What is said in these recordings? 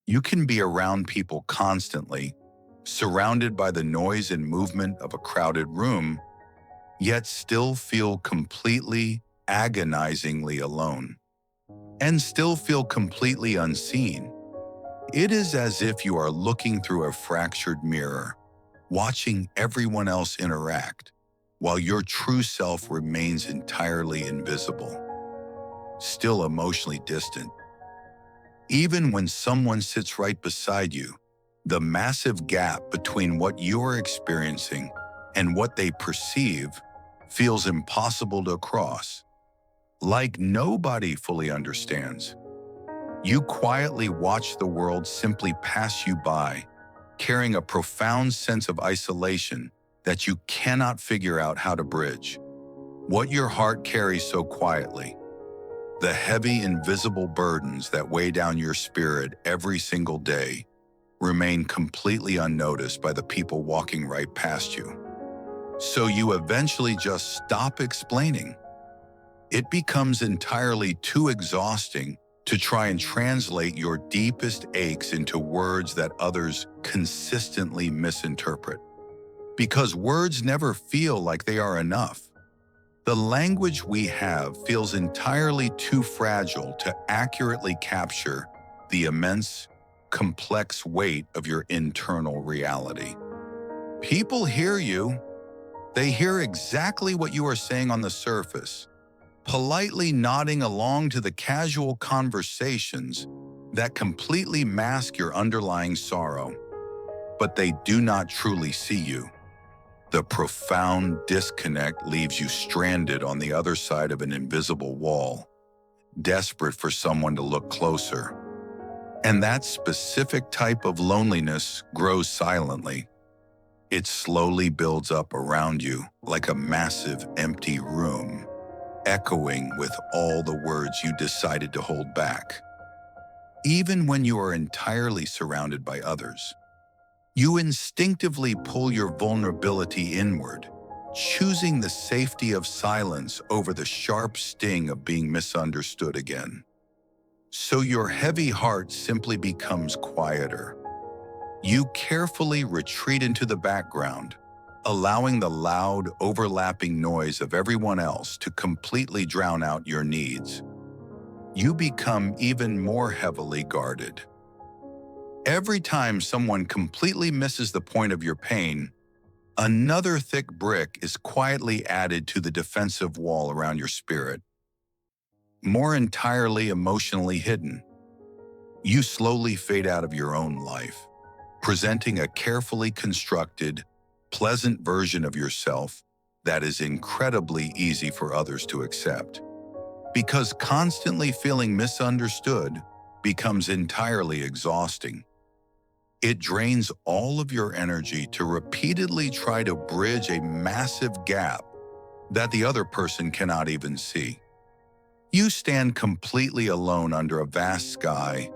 You can be around people constantly, surrounded by the noise and movement of a crowded room, yet still feel completely, agonizingly alone, and still feel completely unseen. It is as if you are looking through a fractured mirror, watching everyone else interact, while your true self remains entirely invisible, still emotionally distant. Even when someone sits right beside you, the massive gap between what you're experiencing and what they perceive feels impossible to cross. Like nobody fully understands. You quietly watch the world simply pass you by, carrying a profound sense of isolation that you cannot figure out how to bridge. What your heart carries so quietly, the heavy, invisible burdens that weigh down your spirit every single day, remain completely unnoticed by the people walking right past you. So you eventually just stop explaining. It becomes entirely too exhausting to try and translate your deepest aches into words that others consistently misinterpret. Because words never feel like they are enough. The language we have feels entirely too fragile to accurately capture the immense, complex weight of your internal reality. People hear you. They hear exactly what you are saying on the surface, politely nodding along to the casual conversations that completely mask your underlying sorrow. But they do not truly see you. The profound disconnect leaves you stranded on the other side of an invisible wall, desperate for someone to look closer. And that specific type of loneliness grows silently. It slowly builds up around you like a massive empty room, echoing with all the words you decided to hold back. Even when you are entirely surrounded by others, you instinctively pull your vulnerability inward, choosing the safety of silence over the sharp sting of being misunderstood again. So your heavy heart simply becomes quieter. You carefully retreat into the background, allowing the loud, overlapping noise of everyone else to completely drown out your needs. You become even more heavily guarded. Every time someone completely misses the point of your pain, another thick brick is quietly added to the defensive wall around your spirit, more entirely emotionally hidden. You slowly fade out of your own life, presenting a carefully constructed, pleasant version of yourself that is incredibly easy for others to accept. Because constantly feeling misunderstood becomes entirely exhausting. It drains all of your energy to repeatedly try to bridge a massive gap that the other person cannot even see. You stand completely alone under a vast sky,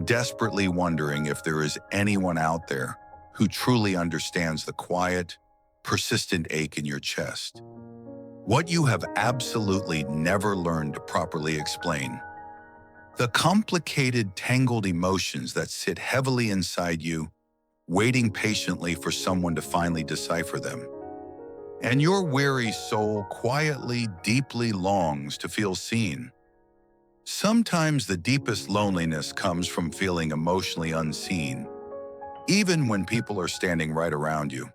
desperately wondering if there is anyone out there who truly understands the quiet, persistent ache in your chest. What you have absolutely never learned to properly explain. The complicated, tangled emotions that sit heavily inside you, waiting patiently for someone to finally decipher them. And your weary soul quietly, deeply longs to feel seen. Sometimes the deepest loneliness comes from feeling emotionally unseen, even when people are standing right around you.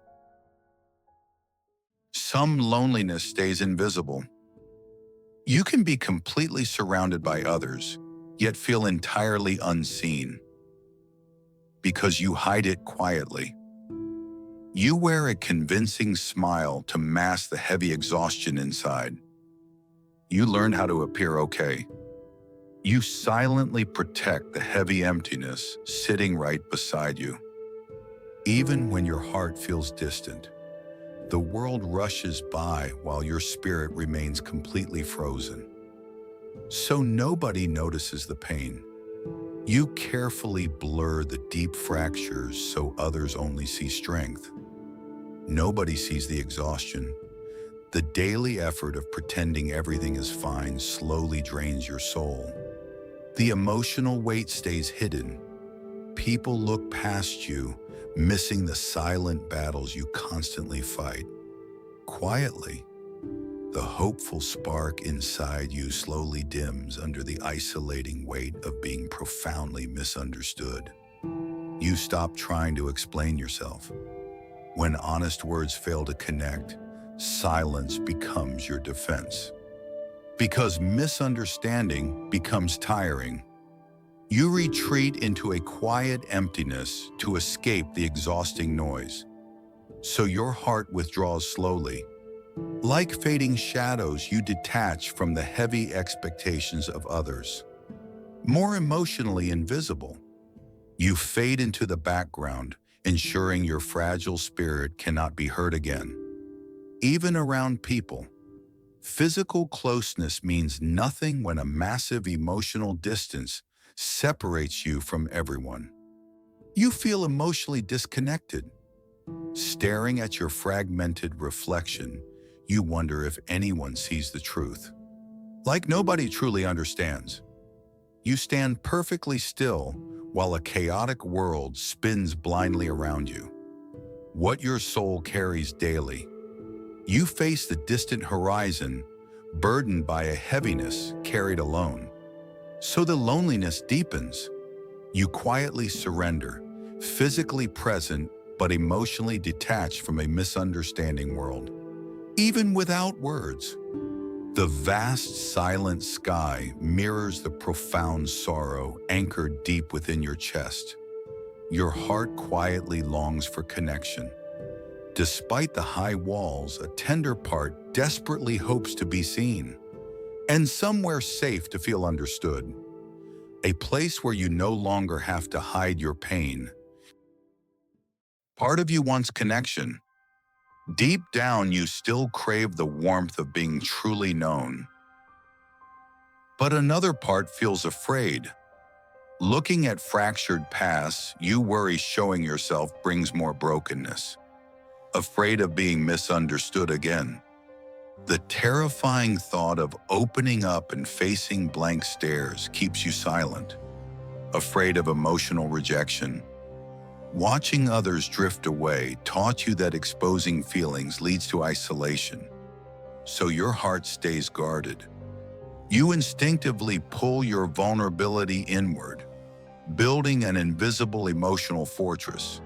Some loneliness stays invisible. You can be completely surrounded by others, yet feel entirely unseen, because you hide it quietly. You wear a convincing smile to mask the heavy exhaustion inside. You learn how to appear okay. You silently protect the heavy emptiness sitting right beside you. Even when your heart feels distant, the world rushes by while your spirit remains completely frozen. So nobody notices the pain. You carefully blur the deep fractures so others only see strength. Nobody sees the exhaustion. The daily effort of pretending everything is fine slowly drains your soul. The emotional weight stays hidden. people look past you, missing the silent battles you constantly fight. Quietly, the hopeful spark inside you slowly dims under the isolating weight of being profoundly misunderstood. You stop trying to explain yourself. When honest words fail to connect, silence becomes your defense. Because misunderstanding becomes tiring, you retreat into a quiet emptiness to escape the exhausting noise. So your heart withdraws slowly. Like fading shadows, you detach from the heavy expectations of others. More emotionally invisible, you fade into the background, ensuring your fragile spirit cannot be hurt again. Even around people, physical closeness means nothing when a massive emotional distance separates you from everyone. You feel emotionally disconnected. Staring at your fragmented reflection, you wonder if anyone sees the truth. Like nobody truly understands. You stand perfectly still while a chaotic world spins blindly around you. What your soul carries daily. You face the distant horizon, burdened by a heaviness carried alone. So the loneliness deepens. You quietly surrender, physically present but emotionally detached from a misunderstanding world. Even without words, the vast silent sky mirrors the profound sorrow anchored deep within your chest. Your heart quietly longs for connection. Despite the high walls, a tender part desperately hopes to be seen, and somewhere safe to feel understood. A place where you no longer have to hide your pain. Part of you wants connection. Deep down, you still crave the warmth of being truly known. But another part feels afraid. Looking at fractured paths, you worry showing yourself brings more brokenness. Afraid of being misunderstood again. The terrifying thought of opening up and facing blank stares keeps you silent. Afraid of emotional rejection. Watching others drift away taught you that exposing feelings leads to isolation. So your heart stays guarded. You instinctively pull your vulnerability inward, building an invisible emotional fortress.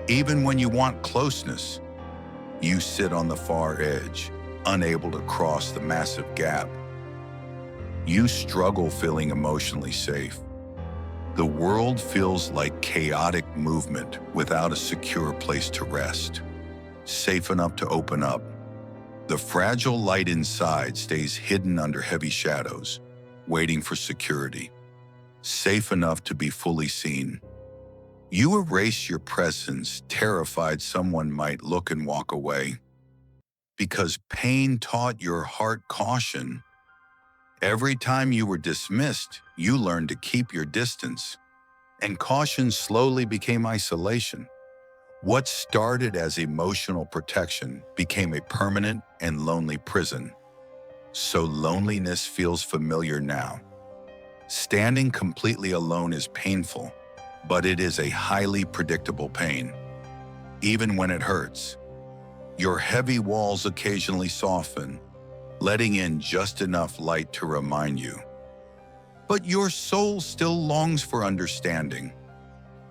Even when you want closeness, you sit on the far edge, unable to cross the massive gap. You struggle feeling emotionally safe. The world feels like chaotic movement without a secure place to rest. Safe enough to open up. The fragile light inside stays hidden under heavy shadows, waiting for security. Safe enough to be fully seen. You erase your presence, terrified someone might look and walk away. Because pain taught your heart caution. Every time you were dismissed, you learned to keep your distance. And caution slowly became isolation. What started as emotional protection became a permanent and lonely prison. So loneliness feels familiar now. Standing completely alone is painful, but it is a highly predictable pain. Even when it hurts, your heavy walls occasionally soften, letting in just enough light to remind you. But your soul still longs for understanding.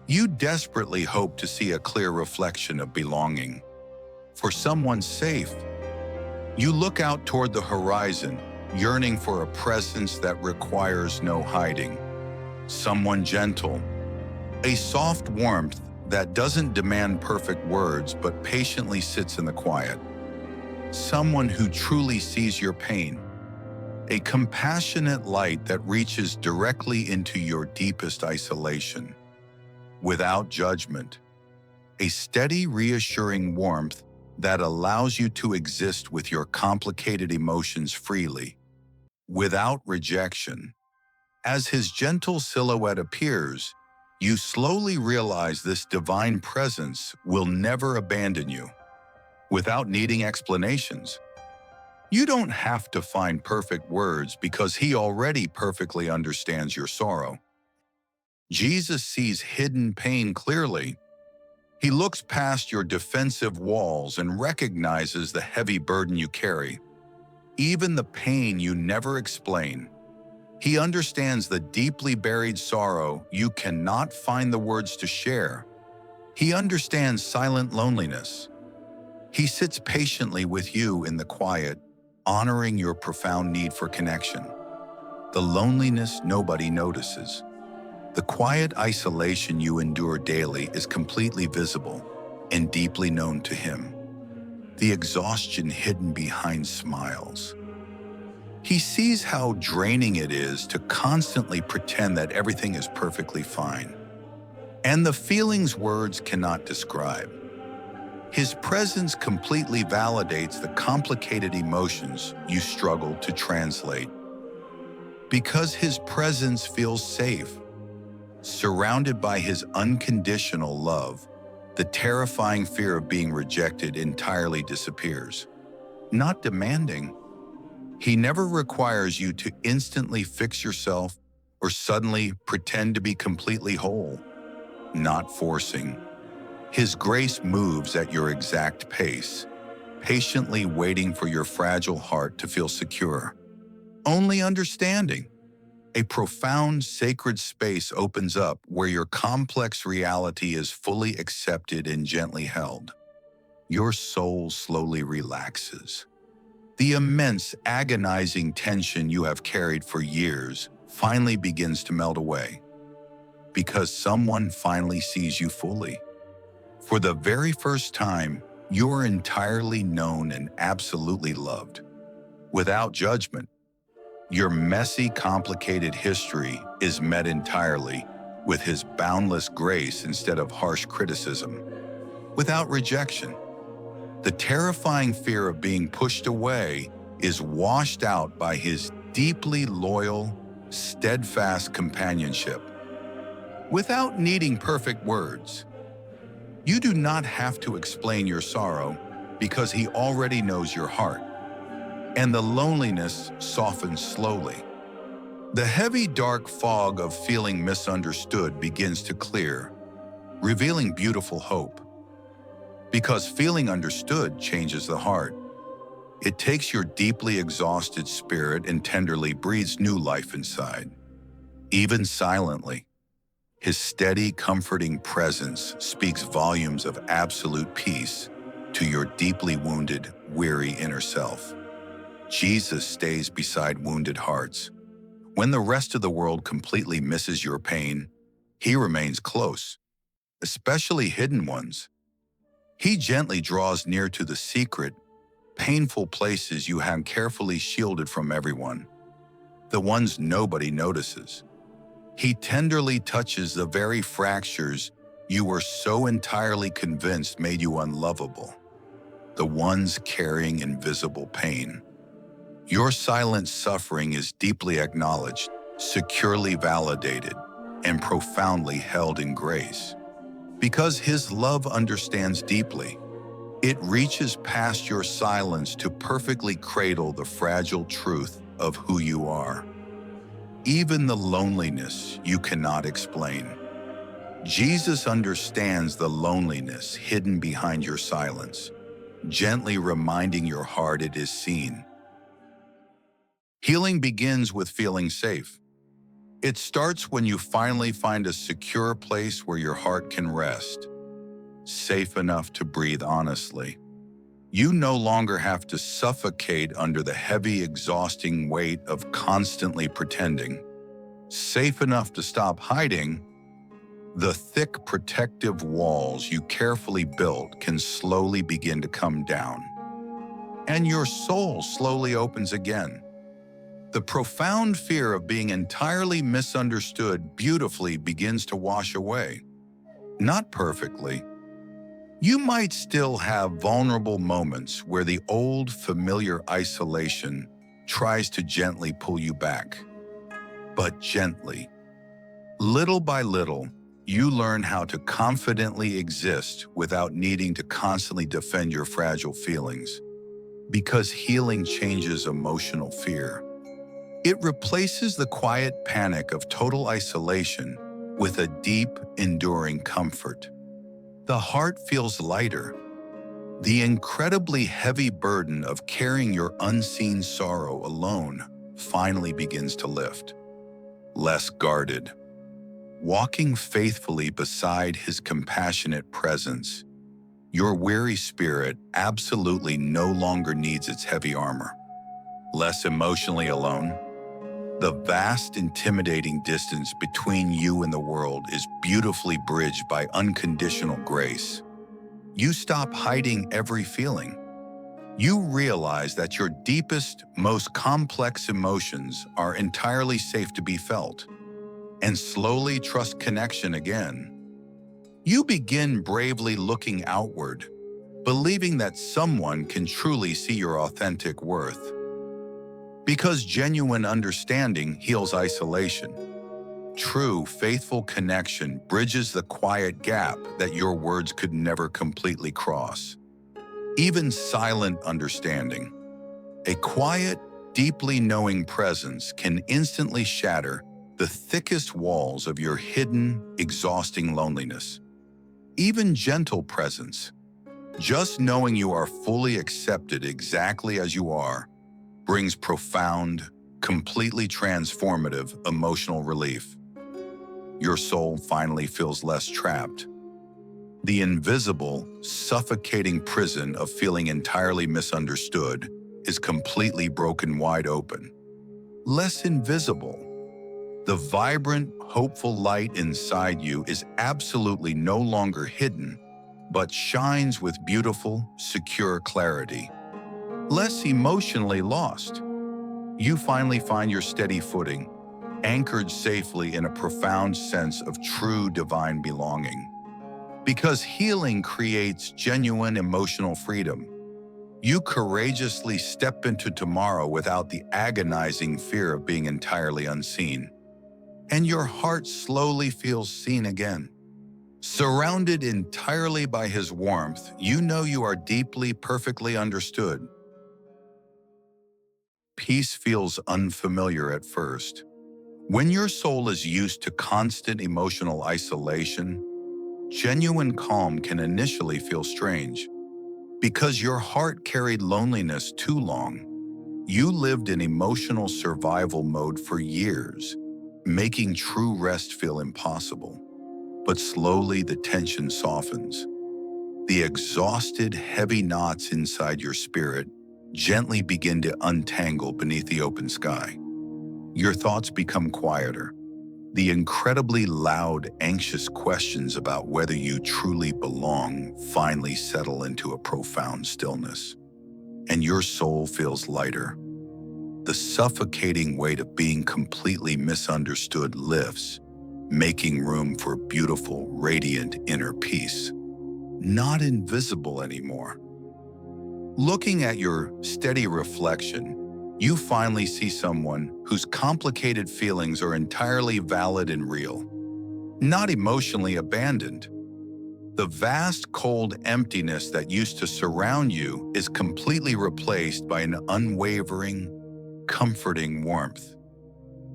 You desperately hope to see a clear reflection of belonging. For someone safe, you look out toward the horizon, yearning for a presence that requires no hiding. Someone gentle, a soft warmth that doesn't demand perfect words but patiently sits in the quiet. Someone who truly sees your pain. A compassionate light that reaches directly into your deepest isolation. Without judgment. A steady, reassuring warmth that allows you to exist with your complicated emotions freely. Without rejection. As his gentle silhouette appears, you slowly realize this divine presence will never abandon you. Without needing explanations. You don't have to find perfect words because he already perfectly understands your sorrow. Jesus sees hidden pain clearly. He looks past your defensive walls and recognizes the heavy burden you carry, even the pain you never explain. He understands the deeply buried sorrow you cannot find the words to share. He understands silent loneliness. He sits patiently with you in the quiet, honoring your profound need for connection. The loneliness nobody notices. The quiet isolation you endure daily is completely visible and deeply known to him. The exhaustion hidden behind smiles. He sees how draining it is to constantly pretend that everything is perfectly fine, and the feelings words cannot describe. His presence completely validates the complicated emotions you struggle to translate. Because his presence feels safe, surrounded by his unconditional love, the terrifying fear of being rejected entirely disappears. Not demanding, he never requires you to instantly fix yourself or suddenly pretend to be completely whole. Not forcing. His grace moves at your exact pace, patiently waiting for your fragile heart to feel secure. Only understanding. A profound, sacred space opens up where your complex reality is fully accepted and gently held. Your soul slowly relaxes. The immense, agonizing tension you have carried for years finally begins to melt away, because someone finally sees you fully. For the very first time, you are entirely known and absolutely loved. Without judgment, your messy, complicated history is met entirely with his boundless grace instead of harsh criticism. Without rejection, the terrifying fear of being pushed away is washed out by his deeply loyal, steadfast companionship. Without needing perfect words, you do not have to explain your sorrow because he already knows your heart, and the loneliness softens slowly. The heavy, dark fog of feeling misunderstood begins to clear, revealing beautiful hope. Because feeling understood changes the heart. It takes your deeply exhausted spirit and tenderly breathes new life inside. Even silently, his steady, comforting presence speaks volumes of absolute peace to your deeply wounded, weary inner self. Jesus stays beside wounded hearts. When the rest of the world completely misses your pain, he remains close, especially hidden ones. He gently draws near to the secret, painful places you have carefully shielded from everyone, the ones nobody notices. He tenderly touches the very fractures you were so entirely convinced made you unlovable, the ones carrying invisible pain. Your silent suffering is deeply acknowledged, securely validated, and profoundly held in grace. Because his love understands deeply, it reaches past your silence to perfectly cradle the fragile truth of who you are. Even the loneliness you cannot explain. Jesus understands the loneliness hidden behind your silence, gently reminding your heart it is seen. Healing begins with feeling safe. It starts when you finally find a secure place where your heart can rest, safe enough to breathe honestly. You no longer have to suffocate under the heavy, exhausting weight of constantly pretending. Safe enough to stop hiding, the thick protective walls you carefully built can slowly begin to come down, and your soul slowly opens again. The profound fear of being entirely misunderstood beautifully begins to wash away. Not perfectly. You might still have vulnerable moments where the old, familiar isolation tries to gently pull you back. But gently, little by little, you learn how to confidently exist without needing to constantly defend your fragile feelings. Because healing changes emotional fear. It replaces the quiet panic of total isolation with a deep, enduring comfort. The heart feels lighter. The incredibly heavy burden of carrying your unseen sorrow alone finally begins to lift. Less guarded. Walking faithfully beside his compassionate presence, your weary spirit absolutely no longer needs its heavy armor. Less emotionally alone. The vast, intimidating distance between you and the world is beautifully bridged by unconditional grace. You stop hiding every feeling. You realize that your deepest, most complex emotions are entirely safe to be felt, and slowly trust connection again. You begin bravely looking outward, believing that someone can truly see your authentic worth. Because genuine understanding heals isolation. True, faithful connection bridges the quiet gap that your words could never completely cross. Even silent understanding. A quiet, deeply knowing presence can instantly shatter the thickest walls of your hidden, exhausting loneliness. Even gentle presence, just knowing you are fully accepted exactly as you are, brings profound, completely transformative emotional relief. Your soul finally feels less trapped. The invisible, suffocating prison of feeling entirely misunderstood is completely broken wide open. Less invisible. The vibrant, hopeful light inside you is absolutely no longer hidden, but shines with beautiful, secure clarity. Less emotionally lost. You finally find your steady footing, anchored safely in a profound sense of true divine belonging. Because healing creates genuine emotional freedom. You courageously step into tomorrow without the agonizing fear of being entirely unseen. And your heart slowly feels seen again. Surrounded entirely by his warmth, you know you are deeply, perfectly understood. Peace feels unfamiliar at first. When your soul is used to constant emotional isolation, genuine calm can initially feel strange. Because your heart carried loneliness too long, you lived in emotional survival mode for years, making true rest feel impossible. But slowly the tension softens. The exhausted, heavy knots inside your spirit gently begin to untangle beneath the open sky. Your thoughts become quieter. The incredibly loud, anxious questions about whether you truly belong finally settle into a profound stillness. And your soul feels lighter. The suffocating weight of being completely misunderstood lifts, making room for beautiful, radiant inner peace. Not invisible anymore. Looking at your steady reflection, you finally see someone whose complicated feelings are entirely valid and real, not emotionally abandoned. The vast, cold emptiness that used to surround you is completely replaced by an unwavering, comforting warmth.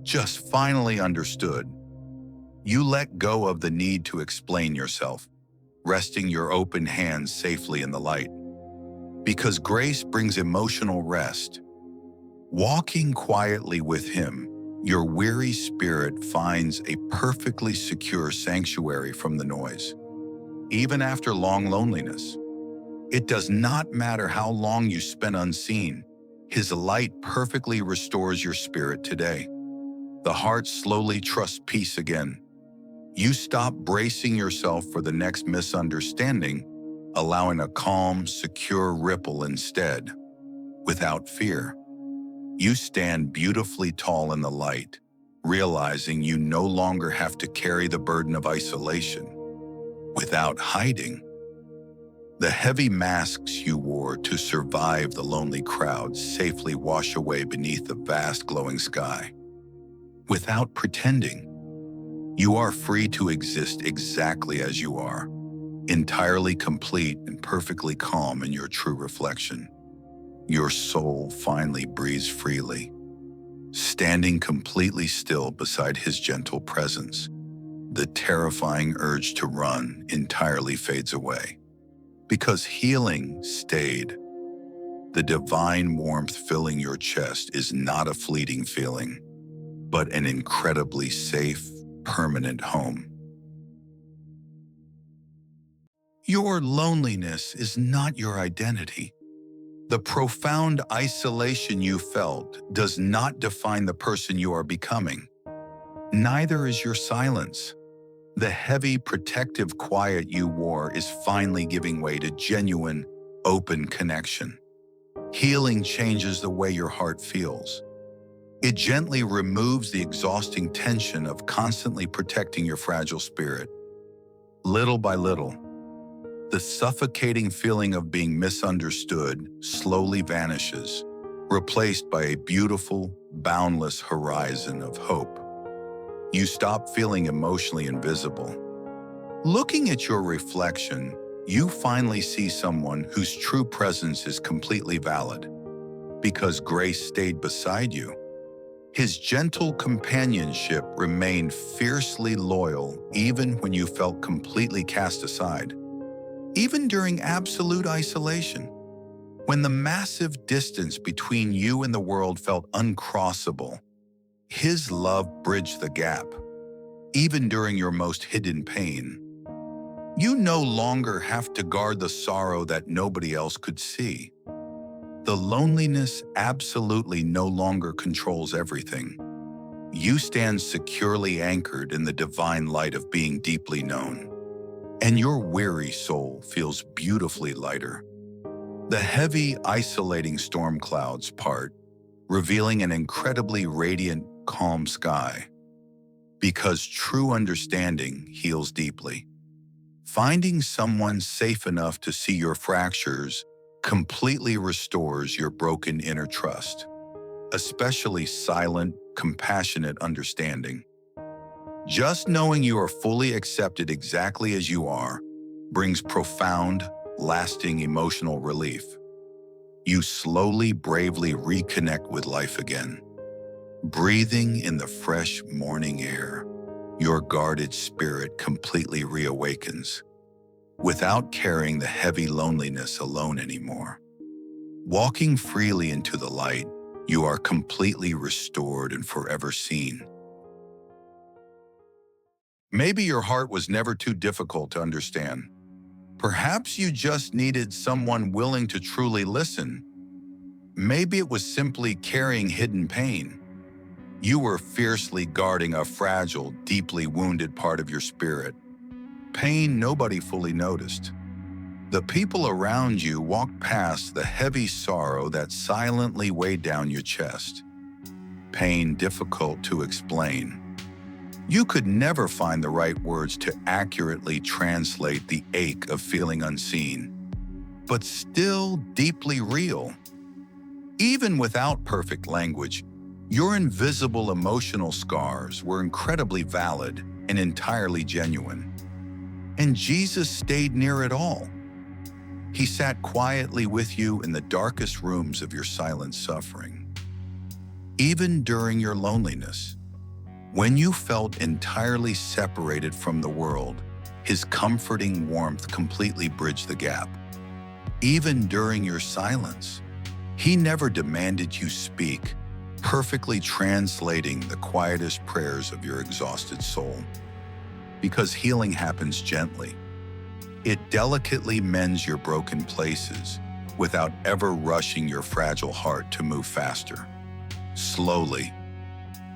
Just finally understood. You let go of the need to explain yourself, resting your open hands safely in the light. Because grace brings emotional rest. Walking quietly with him, your weary spirit finds a perfectly secure sanctuary from the noise. Even after long loneliness, it does not matter how long you spend unseen, his light perfectly restores your spirit today. The heart slowly trusts peace again. You stop bracing yourself for the next misunderstanding, allowing a calm, secure ripple instead. Without fear, you stand beautifully tall in the light, realizing you no longer have to carry the burden of isolation. Without hiding, the heavy masks you wore to survive the lonely crowd safely wash away beneath the vast glowing sky. Without pretending, you are free to exist exactly as you are, entirely complete and perfectly calm in your true reflection. Your soul finally breathes freely, standing completely still beside his gentle presence. the terrifying urge to run entirely fades away. Because healing stayed, the divine warmth filling your chest is not a fleeting feeling, but an incredibly safe, permanent home. Your loneliness is not your identity. The profound isolation you felt does not define the person you are becoming. Neither is your silence. The heavy, protective quiet you wore is finally giving way to genuine, open connection. Healing changes the way your heart feels. It gently removes the exhausting tension of constantly protecting your fragile spirit. Little by little, the suffocating feeling of being misunderstood slowly vanishes, replaced by a beautiful, boundless horizon of hope. You stop feeling emotionally invisible. Looking at your reflection, you finally see someone whose true presence is completely valid. Because grace stayed beside you, his gentle companionship remained fiercely loyal even when you felt completely cast aside. Even during absolute isolation, when the massive distance between you and the world felt uncrossable, his love bridged the gap. Even during your most hidden pain, you no longer have to guard the sorrow that nobody else could see. The loneliness absolutely no longer controls everything. You stand securely anchored in the divine light of being deeply known, and your weary soul feels beautifully lighter. The heavy, isolating storm clouds part, revealing an incredibly radiant, calm sky. Because true understanding heals deeply. Finding someone safe enough to see your fractures completely restores your broken inner trust, especially silent, compassionate understanding. Just knowing you are fully accepted exactly as you are brings profound, lasting emotional relief. You slowly, bravely reconnect with life again. Breathing in the fresh morning air, your guarded spirit completely reawakens, without carrying the heavy loneliness alone anymore. Walking freely into the light, you are completely restored and forever seen. Maybe your heart was never too difficult to understand. Perhaps you just needed someone willing to truly listen. Maybe it was simply carrying hidden pain. You were fiercely guarding a fragile, deeply wounded part of your spirit. Pain nobody fully noticed. The people around you walked past the heavy sorrow that silently weighed down your chest. Pain difficult to explain. You could never find the right words to accurately translate the ache of feeling unseen, but still deeply real. Even without perfect language, your invisible emotional scars were incredibly valid and entirely genuine. And Jesus stayed near it all. He sat quietly with you in the darkest rooms of your silent suffering. Even during your loneliness, when you felt entirely separated from the world, his comforting warmth completely bridged the gap. Even during your silence, he never demanded you speak, perfectly translating the quietest prayers of your exhausted soul. Because healing happens gently. It delicately mends your broken places without ever rushing your fragile heart to move faster. Slowly,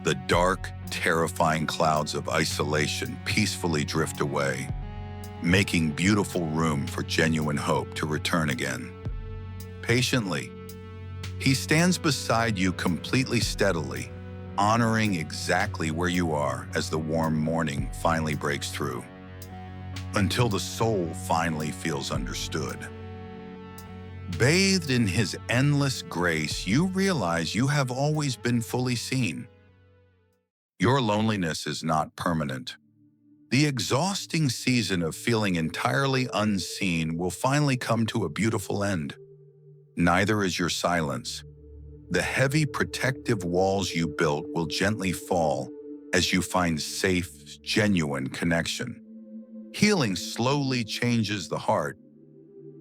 the dark, terrifying clouds of isolation peacefully drift away, making beautiful room for genuine hope to return again. Patiently, he stands beside you completely steadily, honoring exactly where you are as the warm morning finally breaks through, until the soul finally feels understood. Bathed in his endless grace, you realize you have always been fully seen. Your loneliness is not permanent. The exhausting season of feeling entirely unseen will finally come to a beautiful end. Neither is your silence. The heavy protective walls you built will gently fall, as you find safe, genuine connection. Healing slowly changes the heart.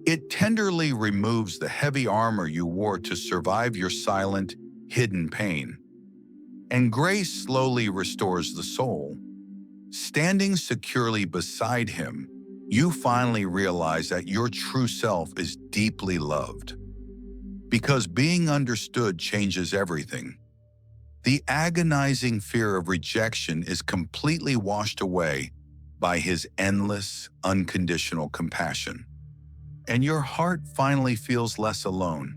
It tenderly removes the heavy armor you wore to survive your silent, hidden pain. And grace slowly restores the soul. Standing securely beside him, you finally realize that your true self is deeply loved. Because being understood changes everything. The agonizing fear of rejection is completely washed away by his endless, unconditional compassion. And your heart finally feels less alone.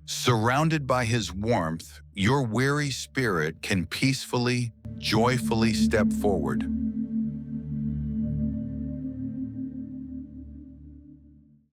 Surrounded by his warmth, your weary spirit can peacefully, joyfully step forward,